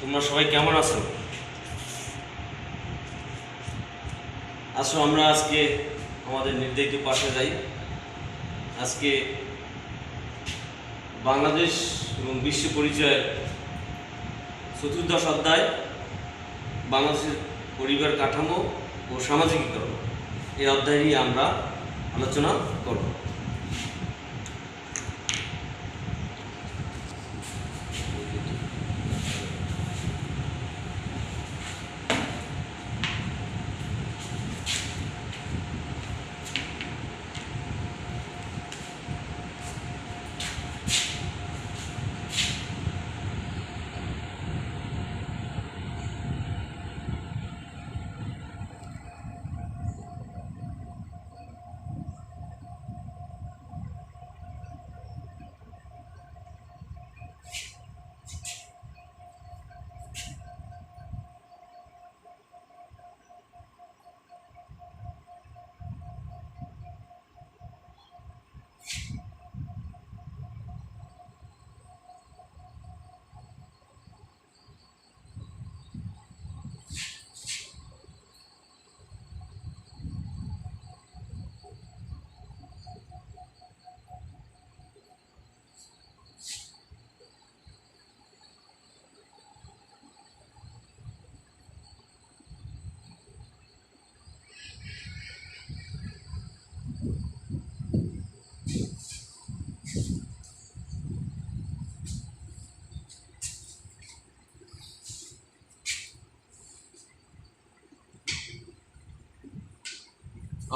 তোমরা সবাই কেমন আছো? আসো আমরা আজকে আমাদের নির্ধারিত পাশে যাই। আজকে বাংলাদেশ এবং বিশ্ব পরিচয়ের চতুর্দশ অধ্যায় বাংলাদেশের পরিবার কাঠামো ও সামাজিকীকরণ, এই অধ্যায় নিয়ে আমরা আলোচনা করব।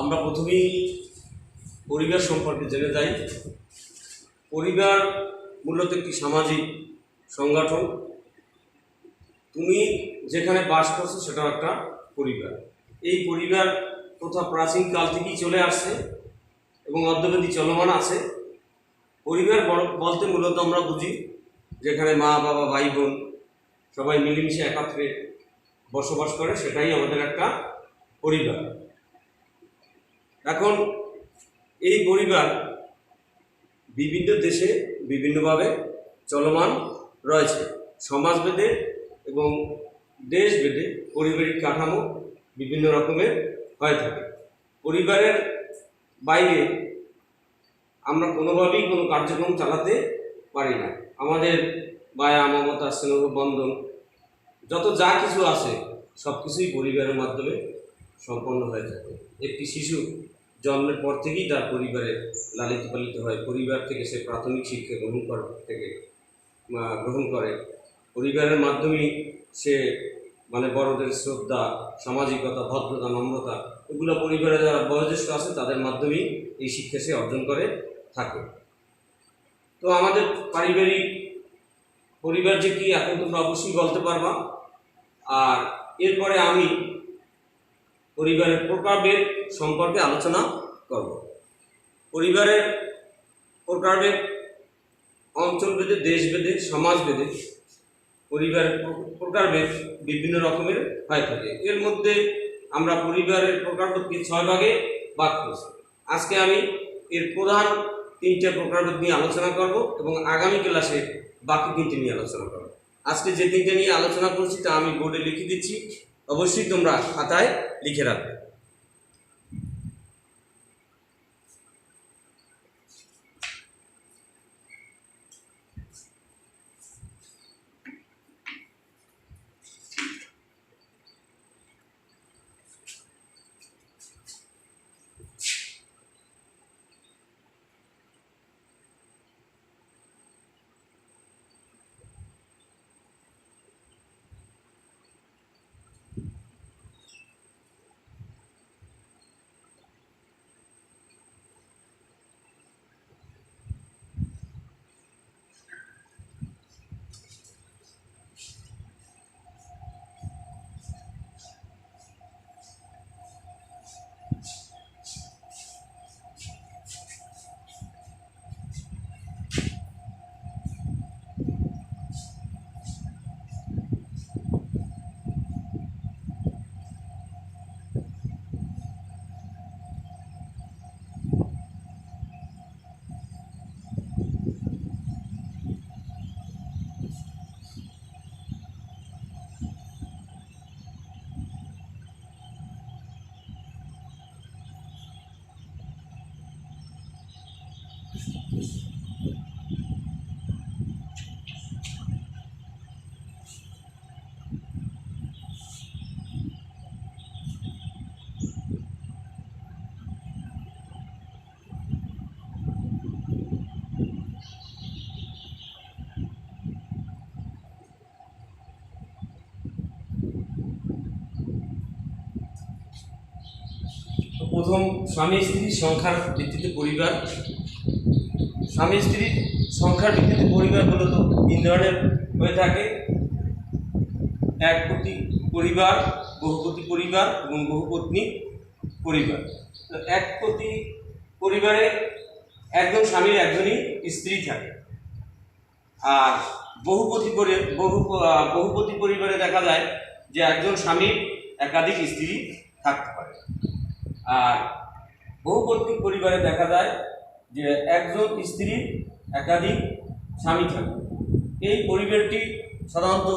আমরা প্রথমেই পরিবার সম্পর্কে জেনে যাই। পরিবার মূলত একটি সামাজিক সংগঠন। তুমি যেখানে বাস করছো সেটাও একটা পরিবার। এই পরিবার প্রথা প্রাচীনকাল থেকেই চলে আসছে এবং অদ্যাবধি চলমান আছে। পরিবার বলতে মূলত আমরা বুঝি যেখানে মা বাবা ভাই বোন সবাই মিলেমিশে একত্রে বসবাস করে, সেটাই আমাদের একটা পরিবার। এখন এই পরিবার বিভিন্ন দেশে বিভিন্নভাবে চলমান রয়েছে। সমাজভেদে এবং দেশভেদে পারিবারিক কাঠামো বিভিন্ন রকমের হয়ে থাকে। পরিবারের বাইরে আমরা কোনোভাবেই কোনো কার্যক্রম চালাতে পারি না। আমাদের মায়া মমতা স্নেহ বন্ধন যত যা কিছু আছে সব কিছুই পরিবারের মাধ্যমে সম্পন্ন হয়ে থাকে। একটি শিশু জন্মের পর থেকেই তার পরিবারে লালিত পালিত হয়। পরিবার থেকে সে প্রাথমিক শিক্ষা গ্রহণ করে। পরিবারের মাধ্যমেই সে বড়দের শ্রদ্ধা, সামাজিকতা, ভদ্রতা, নম্রতা, এগুলো পরিবারে যারা বয়োজ্যেষ্ঠ আছে তাদের মাধ্যমেই এই শিক্ষা সে অর্জন করে থাকে। তো আমাদের পারিবারিক পরিবার যে কি এখন তোমরা অবশ্যই বলতে পারবা। আর এরপরে আমি পরিবারের প্রকারভেদ সম্পর্কে আলোচনা করব। পরিবারের প্রকারভেদ অঞ্চলভেদে, দেশভেদে, সমাজভেদে পরিবারের প্রকারভেদ বিভিন্ন রকমের হয়ে থাকে। এর মধ্যে আমরা পরিবারের প্রকারভেদকে 6 ভাগে ভাগ করছি। আজকে আমি এর প্রধান 3টে প্রকারভেদ নিয়ে আলোচনা করব এবং আগামী ক্লাসে বাকি 3টে নিয়ে আলোচনা করব। আজকে যে 3টে নিয়ে আলোচনা করছি তা আমি বোর্ডে লিখে দিচ্ছি, অবশ্যই তোমরা খাতায় লিখে রাখবে। প্রথম স্বামী স্ত্রীর সংখ্যার ভিত্তিতে পরিবার। স্বামী স্ত্রীর সংখ্যার ভিত্তিতে পরিবার মূলত তিন ধরনের হয়ে থাকে: একপতি পরিবার, বহুপতি পরিবার এবং বহুপত্নী পরিবার। তো একপতি পরিবারে একজন স্বামীর একজনই স্ত্রী থাকে। আর বহুপতি পরিবারে দেখা যায় যে একজন স্বামীর একাধিক স্ত্রী থাকতে পারে। আর বহুপত্নী পরিবারে দেখা যায় যে একজন স্ত্রীর একাধিক স্বামী থাকে। এই পরিবারটি সাধারণত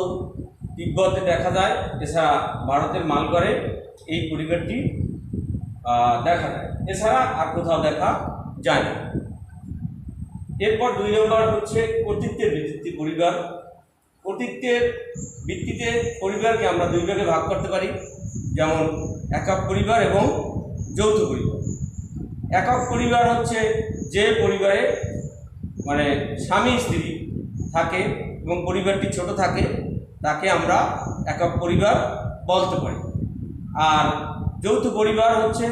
তিব্বতে দেখা যায়, এছাড়া ভারতের মালগড়ে এই পরিবারটি দেখা যায়, এছাড়া আর কোথাও দেখা যায় না। এরপর 2 নম্বর হচ্ছে কর্তৃত্বের ভিত্তিতে পরিবার। কর্তৃত্বের ভিত্তিতে পরিবারকে আমরা 2 ভাগে ভাগ করতে পারি, যেমন একক পরিবার এবং যৌথ পরিবার। একক পরিবার হচ্ছে যে পরিবারে মানে স্বামী স্ত্রী থাকে এবং পরিবারটি ছোট থাকে, তাকে আমরা একক পরিবার বলতে পারি। আর যৌথ পরিবার হচ্ছে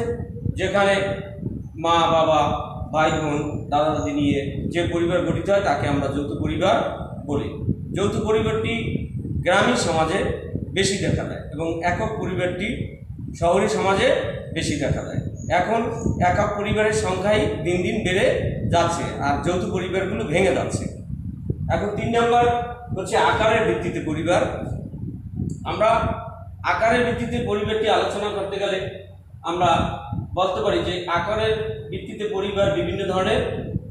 যেখানে মা বাবা ভাই বোন দাদা দাদি নিয়ে যে পরিবার গঠিত হয় তাকে আমরা যৌথ পরিবার বলি। যৌথ পরিবারটি গ্রামীণ সমাজে বেশি দেখা যায় এবং একক পরিবারটি শহরি সমাজে বেশি দেখা যায়। এখন একক পরিবারের সংখ্যাই দিন দিন বেড়ে যাচ্ছে আর যৌথ পরিবারগুলো ভেঙে যাচ্ছে। এখন 3 নম্বর হচ্ছে আকারের ভিত্তিতে পরিবার। আমরা আকারের ভিত্তিতে পরিবারটি আলোচনা করতে গেলে আমরা বলতে পারি যে আকারের ভিত্তিতে পরিবার বিভিন্ন ধরনের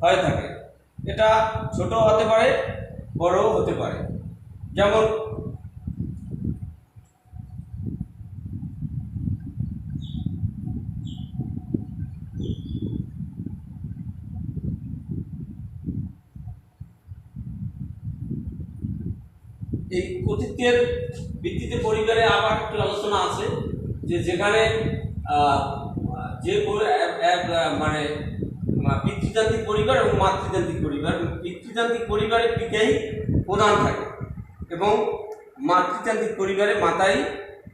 হয়ে থাকে। এটা ছোট হতে পারে, বড়ও হতে পারে। যেমন এই কর্তৃত্বের ভিত্তিতে পরিবারে আবার একটু আলোচনা আছে যে যেখানে যে মানে পিতৃতান্ত্রিক পরিবার এবং মাতৃতান্ত্রিক পরিবার। পিতৃতান্ত্রিক পরিবারে পিতাই প্রধান থাকে এবং মাতৃতান্ত্রিক পরিবারে মাতাই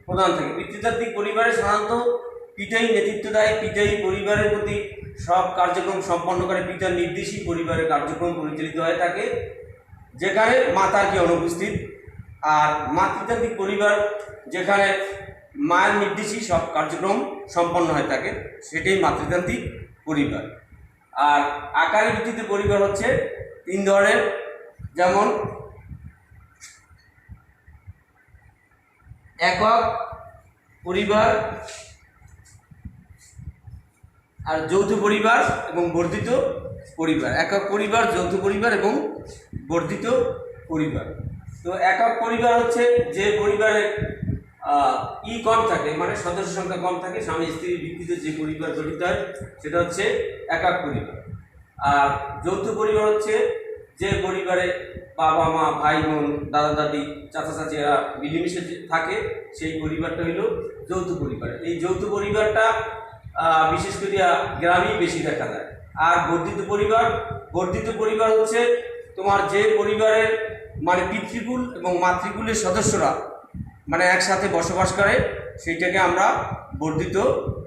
প্রধান থাকে। পিতৃতান্ত্রিক পরিবারে সাধারণত পিতাই নেতৃত্ব দেয়, পিতাই পরিবারের প্রতি সব কার্যক্রম সম্পন্ন করে, পিতার নির্দেশেই পরিবারের কার্যক্রম পরিচালিত হয়ে থাকে, যেখানে মাতার কি অনুপস্থিত। আর মাতৃতান্ত্রিক পরিবার যেখানে মায়ের নির্দেশেই সব কার্যক্রম সম্পন্ন হয়ে থাকে, সেটাই মাতৃতান্ত্রিক পরিবার। আর আকারের ভিত্তিতে পরিবার হচ্ছে 3 ধরনের, যেমন একক পরিবার, আর যৌথ পরিবার এবং বর্ধিত পরিবার। একক পরিবার, যৌথ পরিবার এবং বর্ধিত পরিবার। তো একক পরিবার হচ্ছে যে পরিবারে কম থাকে, মানে সদস্য সংখ্যা কম থাকে, স্বামী স্ত্রীর ভিত্তিতে যে পরিবার গঠিত হয় সেটা হচ্ছে একক পরিবার। আর যৌথ পরিবার হচ্ছে যে পরিবারে বাবা মা ভাই বোন দাদা দাদি চাচা চাচিরা মিলেমিশে থাকে, সেই পরিবারটা হইল যৌথ পরিবার। এই যৌথ পরিবারটা বিশেষ করে গ্রামেই বেশি দেখা যায়। আর বর্ধিত পরিবার হচ্ছে তোমার যে পরিবারের মানে পিতৃকুল এবং মাতৃকুলের সদস্যরা মানে একসাথে বসবাস করে, সেইটাকে আমরা বর্ধিত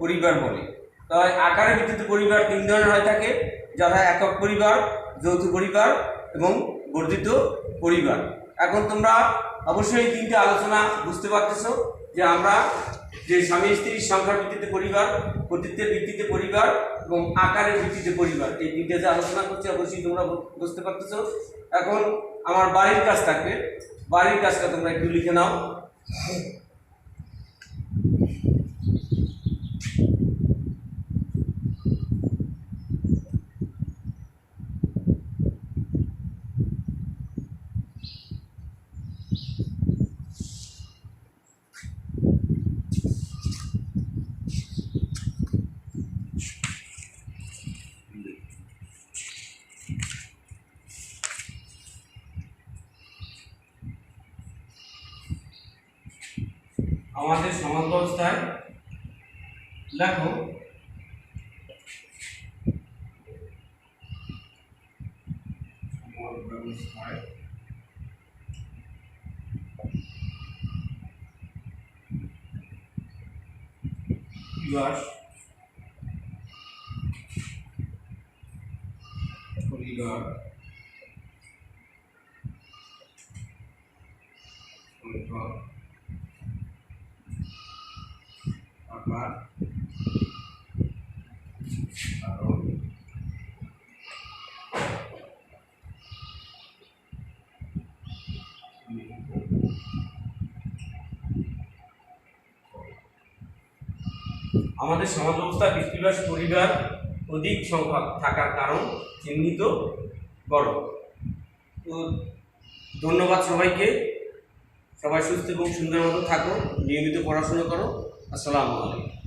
পরিবার বলি। তাই আকারের ভিত্তিতে পরিবার 3 ধরনের হয়ে থাকে, যথা একক পরিবার, যৌথ পরিবার এবং বর্ধিত পরিবার। এখন তোমরা অবশ্যই এই 3টে আলোচনা বুঝতে পারতেছো যে আমরা যে স্বামী স্ত্রীর সংখ্যার ভিত্তিতে পরিবার, কর্তৃত্বের ভিত্তিতে পরিবার এবং আকারের ভিত্তিতে পরিবার, এই 3টে যে আলোচনা করছি অবশ্যই তোমরা বুঝতে পারতেছো। এখন আমার বাড়ির কাজ থাকবে, বাড়ির কাজটা তোমরা একটু লিখে নাও। আমাদের সমাজ ব্যবস্থায় লেখো পরিবার সংকট থাকার কারণ আমাদের সমাজ ব্যবস্থায় কৃষ্টিবাসী পরিবার অধিক সংখ্যক থাকার কারণ চিহ্নিত করো। তো ধন্যবাদ সবাইকে। সবাই সুস্থ এবং সুন্দর মতো থাকো, নিয়মিত পড়াশোনা করো। আসসালামু আলাইকুম।